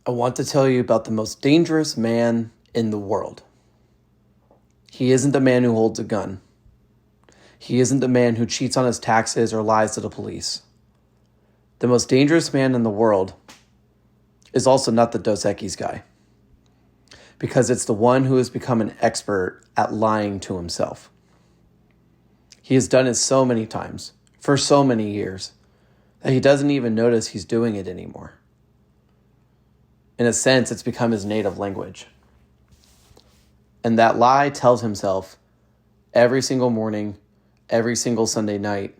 I want to tell you about the most dangerous man in the world. He isn't the man who holds a gun. He isn't the man who cheats on his taxes or lies to the police. The most dangerous man in the world is also not the Dos Equis guy, because it's the one who has become an expert at lying to himself. He has done it so many times, for so many years, that he doesn't even notice he's doing it anymore. In a sense, it's become his native language. And that lie tells himself every single morning, every single Sunday night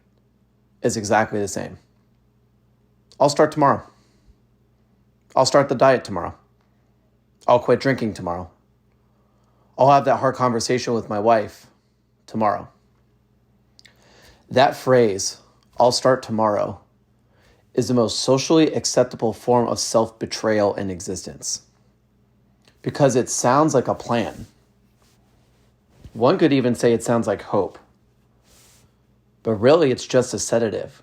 is exactly the same. I'll start tomorrow. I'll start the diet tomorrow. I'll quit drinking tomorrow. I'll have that hard conversation with my wife tomorrow. That phrase, I'll start tomorrow, is the most socially acceptable form of self-betrayal in existence. Because it sounds like a plan. One could even say it sounds like hope. But really, it's just a sedative.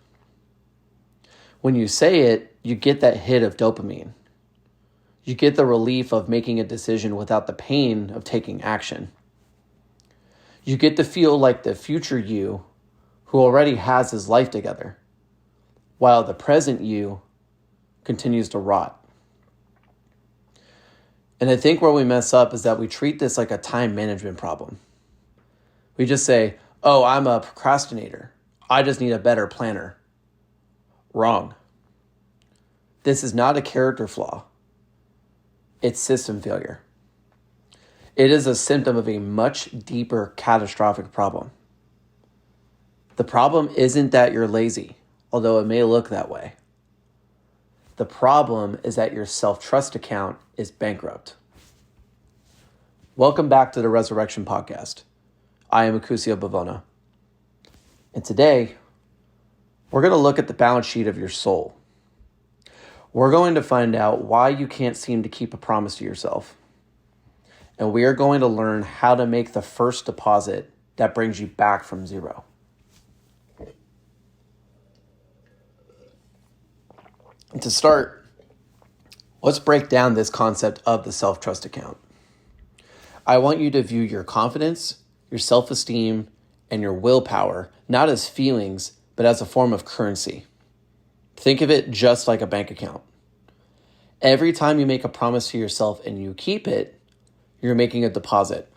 When you say it, you get that hit of dopamine. You get the relief of making a decision without the pain of taking action. You get to feel like the future you who already has his life together, while the present you continues to rot. And I think where we mess up is that we treat this like a time management problem. We just say, oh, I'm a procrastinator. I just need a better planner. Wrong. This is not a character flaw. It's system failure. It is a symptom of a much deeper catastrophic problem. The problem isn't that you're lazy, although it may look that way. The problem is that your self-trust account is bankrupt. Welcome back to the Resurrection Podcast. I am Akusio Bavona. And today, we're going to look at the balance sheet of your soul. We're going to find out why you can't seem to keep a promise to yourself. And we are going to learn how to make the first deposit that brings you back from zero. And to start, let's break down this concept of the self-trust account. I want you to view your confidence, your self-esteem, and your willpower not as feelings, but as a form of currency. Think of it just like a bank account. Every time you make a promise to yourself and you keep it, you're making a deposit.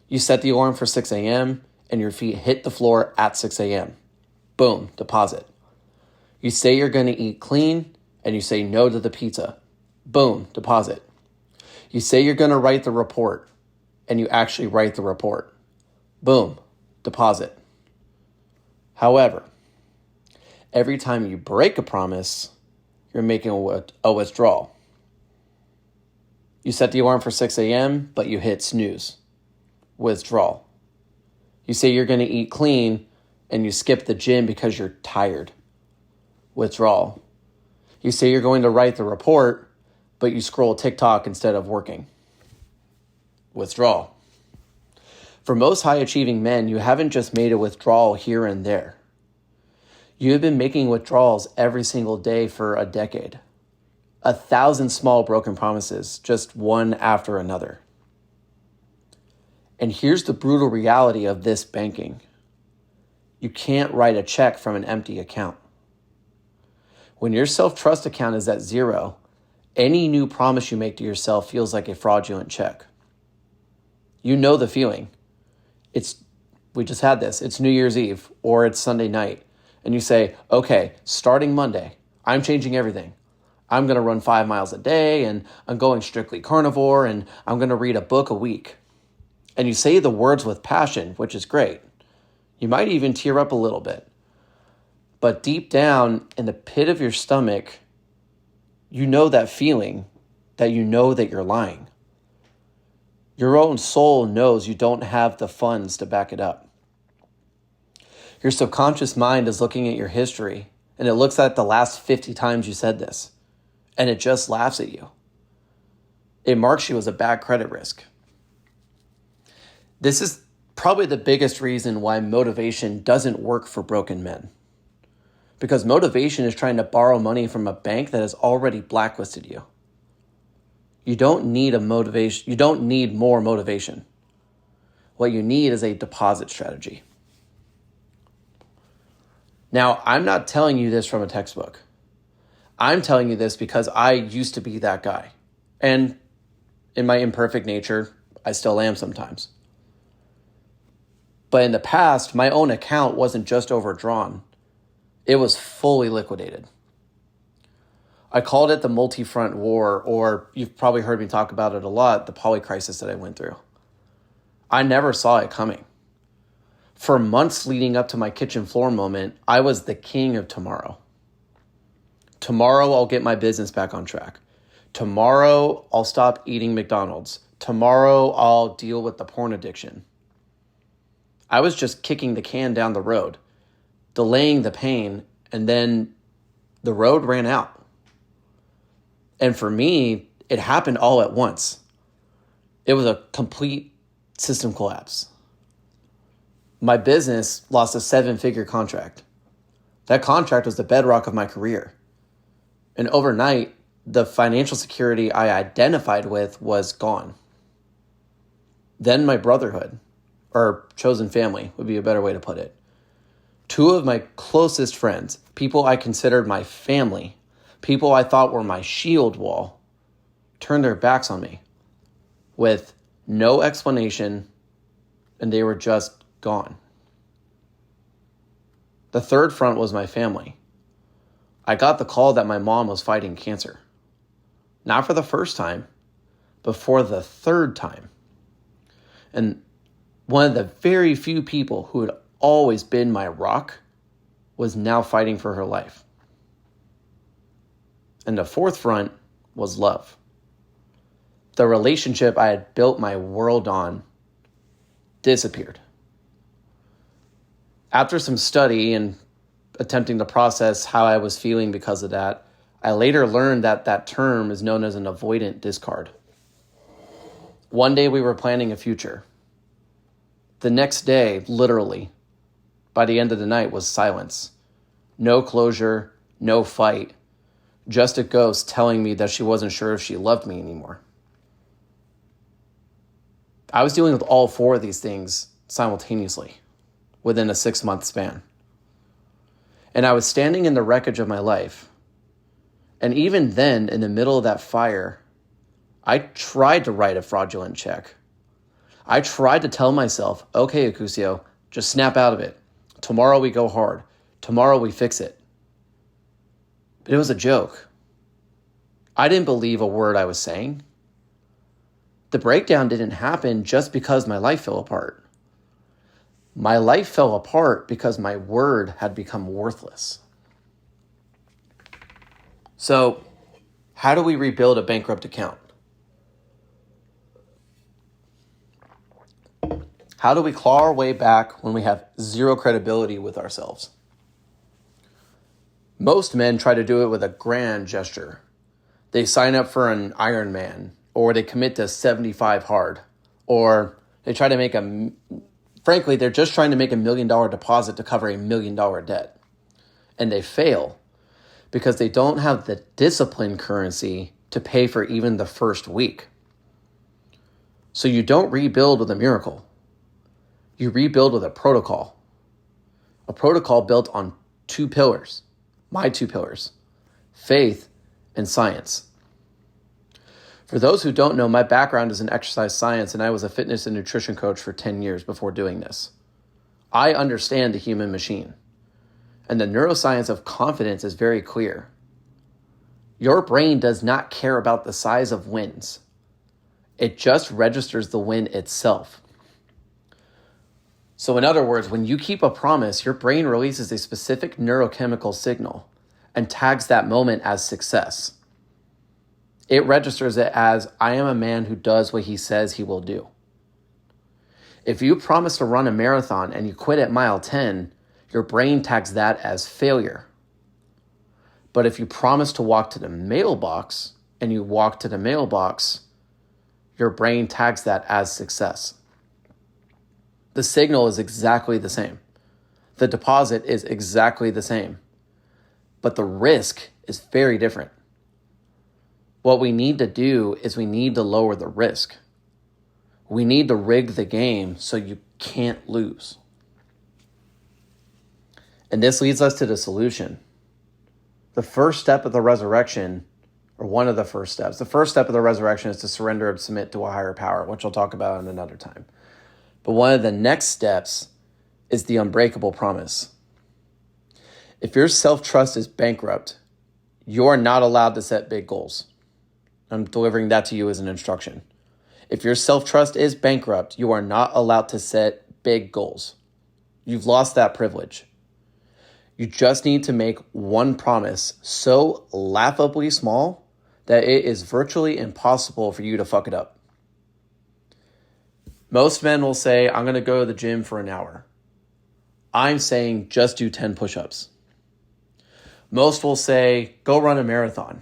You set the alarm for 6 a.m. and your feet hit the floor at 6 a.m. Boom, deposit. You say you're going to eat clean and you say no to the pizza. Boom, deposit. You say you're going to write the report and you actually write the report. Boom, deposit. However, every time you break a promise, you're making a withdrawal. You set the alarm for 6 a.m., but you hit snooze. Withdrawal. You say you're going to eat clean and you skip the gym because you're tired. Withdrawal. You say you're going to write the report, but you scroll TikTok instead of working. Withdrawal. For most high-achieving men, you haven't just made a withdrawal here and there. You have been making withdrawals every single day for a decade. 1,000 small broken promises, just one after another. And here's the brutal reality of this banking. You can't write a check from an empty account. When your self-trust account is at zero, any new promise you make to yourself feels like a fraudulent check. You know the feeling. We just had this. It's New Year's Eve or it's Sunday night. And you say, okay, starting Monday, I'm changing everything. I'm going to run 5 miles a day and I'm going strictly carnivore and I'm going to read a book a week. And you say the words with passion, which is great. You might even tear up a little bit. But deep down in the pit of your stomach, you know that feeling that you know that you're lying. Your own soul knows you don't have the funds to back it up. Your subconscious mind is looking at your history, and it looks at the last 50 times you said this, and it just laughs at you. It marks you as a bad credit risk. This is probably the biggest reason why motivation doesn't work for broken men. Because motivation is trying to borrow money from a bank that has already blacklisted you. You don't need a motivation. You don't need more motivation. What you need is a deposit strategy. Now, I'm not telling you this from a textbook. I'm telling you this because I used to be that guy. And in my imperfect nature, I still am sometimes. But in the past, my own account wasn't just overdrawn. It was fully liquidated. I called it the multi-front war, or you've probably heard me talk about it a lot, the poly crisis that I went through. I never saw it coming. For months leading up to my kitchen floor moment, I was the king of tomorrow. Tomorrow, I'll get my business back on track. Tomorrow, I'll stop eating McDonald's. Tomorrow, I'll deal with the porn addiction. I was just kicking the can down the road, delaying the pain, and then the road ran out. And for me, it happened all at once. It was a complete system collapse. My business lost a 7-figure contract. That contract was the bedrock of my career. And overnight, the financial security I identified with was gone. Then my brotherhood, or chosen family would be a better way to put it. 2 of my closest friends, people I considered my family, people I thought were my shield wall, turned their backs on me with no explanation, and they were just gone. The third front was my family. I got the call that my mom was fighting cancer. Not for the first time, but for the third time. And one of the very few people who had always been my rock was now fighting for her life. And the fourth front was love. The relationship I had built my world on disappeared. After some study and attempting to process how I was feeling because of that, I later learned that that term is known as an avoidant discard. One day we were planning a future. The next day, literally, by the end of the night, was silence. No closure, no fight, just a ghost telling me that she wasn't sure if she loved me anymore. I was dealing with all 4 of these things simultaneously within a 6-month span. And I was standing in the wreckage of my life. And even then, in the middle of that fire, I tried to write a fraudulent check. I tried to tell myself, okay, Acusio, just snap out of it. Tomorrow we go hard. Tomorrow we fix it. But it was a joke. I didn't believe a word I was saying. The breakdown didn't happen just because my life fell apart. My life fell apart because my word had become worthless. So, how do we rebuild a bankrupt account? How do we claw our way back when we have zero credibility with ourselves? Most men try to do it with a grand gesture. They sign up for an Ironman, or they commit to 75 hard, or they try to frankly, they're just trying to make $1 million deposit to cover $1 million debt. And they fail because they don't have the discipline currency to pay for even the first week. So you don't rebuild with a miracle. You rebuild with a protocol built on 2 pillars, my 2 pillars, faith and science. For those who don't know, my background is in exercise science, and I was a fitness and nutrition coach for 10 years before doing this. I understand the human machine, and the neuroscience of confidence is very clear. Your brain does not care about the size of wins. It just registers the win itself. So in other words, when you keep a promise, your brain releases a specific neurochemical signal and tags that moment as success. It registers it as, I am a man who does what he says he will do. If you promise to run a marathon and you quit at mile 10, your brain tags that as failure. But if you promise to walk to the mailbox and you walk to the mailbox, your brain tags that as success. The signal is exactly the same. The deposit is exactly the same. But the risk is very different. What we need to do is we need to lower the risk. We need to rig the game so you can't lose. And this leads us to the solution. The first step of the resurrection, or one of the first steps, the first step of the resurrection is to surrender and submit to a higher power, which I'll talk about in another time. But one of the next steps is the unbreakable promise. If your self-trust is bankrupt, you are not allowed to set big goals. I'm delivering that to you as an instruction. If your self-trust is bankrupt, you are not allowed to set big goals. You've lost that privilege. You just need to make one promise so laughably small that it is virtually impossible for you to fuck it up. Most men will say, I'm going to go to the gym for an hour. I'm saying just do 10 push-ups. Most will say, go run a marathon.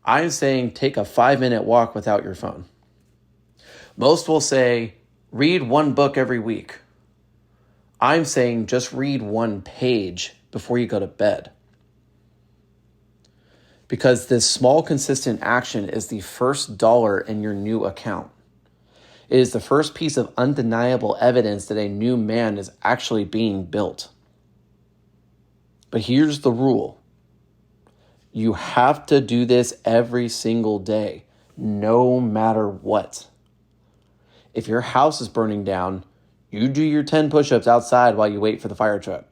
I'm saying take a 5-minute walk without your phone. Most will say, read one book every week. I'm saying just read one page before you go to bed. Because this small, consistent action is the first dollar in your new account. It is the first piece of undeniable evidence that a new man is actually being built. But here's the rule. You have to do this every single day, no matter what. If your house is burning down, you do your 10 push-ups outside while you wait for the fire truck,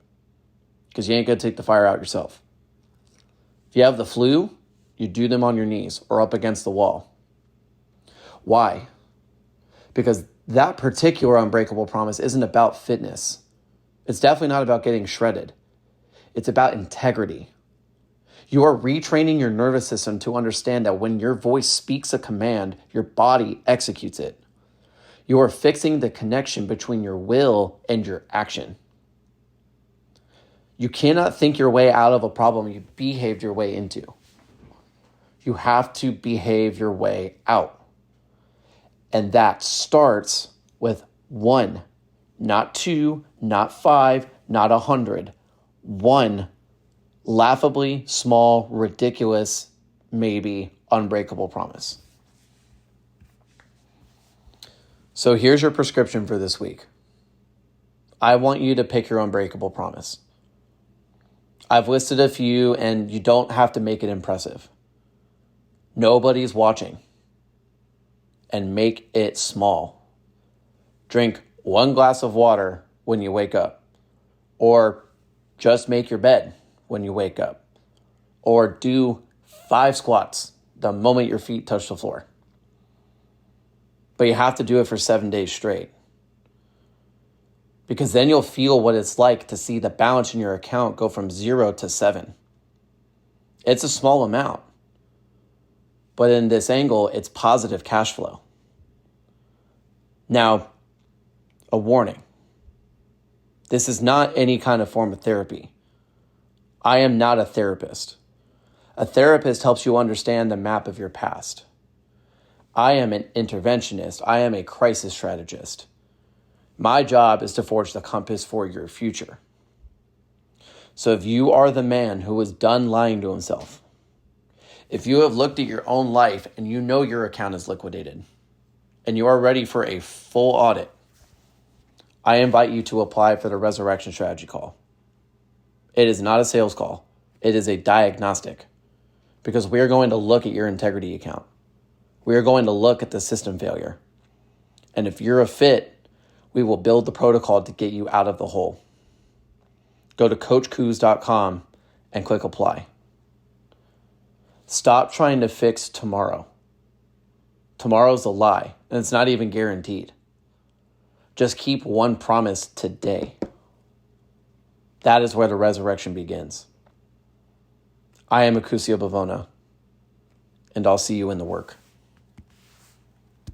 because you ain't going to take the fire out yourself. If you have the flu, you do them on your knees or up against the wall. Why? Because that particular unbreakable promise isn't about fitness. It's definitely not about getting shredded. It's about integrity. You are retraining your nervous system to understand that when your voice speaks a command, your body executes it. You are fixing the connection between your will and your action. You cannot think your way out of a problem you behaved your way into. You have to behave your way out. And that starts with 1, not 2, not 5, not 100. 1 laughably small, ridiculous, maybe unbreakable promise. So here's your prescription for this week. I want you to pick your unbreakable promise. I've listed a few, and you don't have to make it impressive. Nobody's watching. And make it small. Drink 1 glass of water when you wake up. Or just make your bed when you wake up. Or do 5 squats the moment your feet touch the floor. But you have to do it for 7 days straight. Because then you'll feel what it's like to see the balance in your account go from 0 to 7. It's a small amount. But in this angle, it's positive cash flow. Now, a warning. This is not any kind of form of therapy. I am not a therapist. A therapist helps you understand the map of your past. I am an interventionist. I am a crisis strategist. My job is to forge the compass for your future. So if you are the man who is done lying to himself, if you have looked at your own life and you know your account is liquidated, and you are ready for a full audit, I invite you to apply for the Resurrection Strategy Call. It is not a sales call. It is a diagnostic, because we are going to look at your integrity account. We are going to look at the system failure. And if you're a fit, we will build the protocol to get you out of the hole. Go to coachcoos.com and click apply. Stop trying to fix tomorrow. Tomorrow's a lie, and it's not even guaranteed. Just keep one promise today. That is where the resurrection begins. I am Acusio Bavona, and I'll see you in the work.